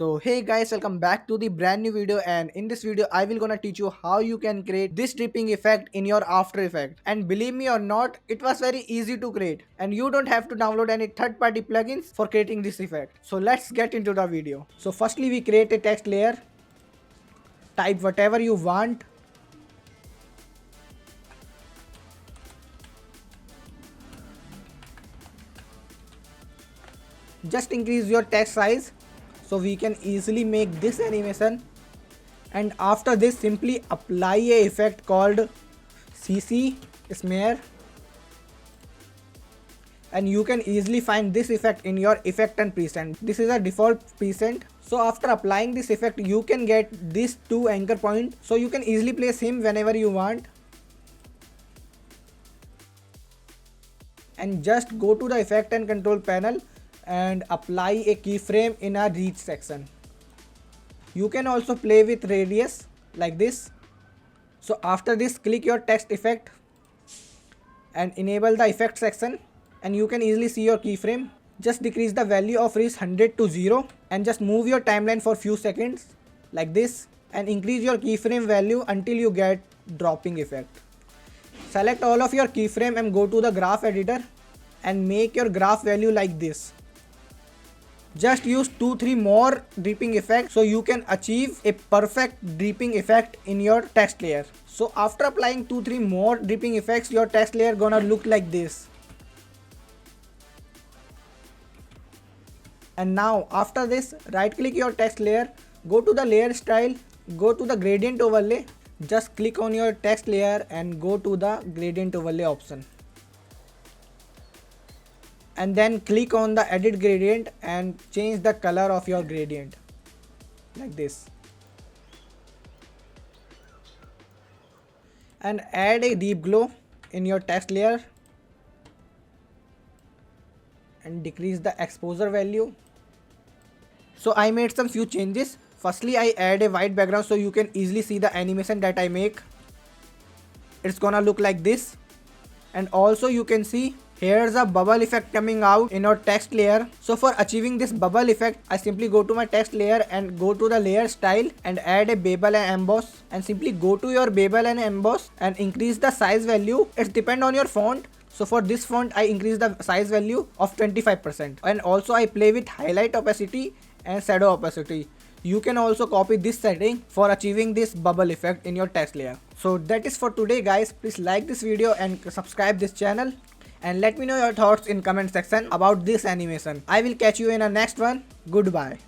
So hey guys, welcome back to the brand new video, and in this video I will gonna teach you how you can create this dripping effect in your After Effects. And believe me or not, it was very easy to create and you don't have to download any third-party plugins for creating this effect. So let's get into the video. So firstly we create a text layer, type whatever you want. Just increase your text size so we can easily make this animation, and after this simply apply a effect called CC smear, and you can easily find this effect in your effect and present. This is a default present. So after applying this effect you can get these two anchor points, so you can easily place him whenever you want. And just go to the effect and control panel and apply a keyframe in a reach section. You can also play with radius like this. So after this click your text effect and enable the effect section, and you can easily see your keyframe. Just decrease the value of reach 100 to 0 and just move your timeline for few seconds like this, and increase your keyframe value until you get dropping effect. Select all of your keyframe and go to the graph editor and make your graph value like this. Just use 2-3 more dripping effects so you can achieve a perfect dripping effect in your text layer. So after applying 2-3 more dripping effects, your text layer gonna look like this. And now after this, right click your text layer, go to the layer style, go to the gradient overlay, just click on your text layer and go to the gradient overlay option. And then click on the edit gradient and change the color of your gradient like this. And add a deep glow in your text layer and decrease the exposure value. So I made some few changes. Firstly, I add a white background so you can easily see the animation that I make. It's gonna look like this. And also you can see here's a bubble effect coming out in our text layer. So for achieving this bubble effect, I simply go to my text layer and go to the layer style and add a bevel and emboss, and simply go to your bevel and emboss and increase the size value. It's depend on your font. So for this font I increase the size value of 25%, and also I play with highlight opacity and shadow opacity. You can also copy this setting for achieving this bubble effect in your text layer. So that is for today guys. Please like this video and subscribe this channel, and let me know your thoughts in comment section about this animation. I will catch you in a next one. Goodbye.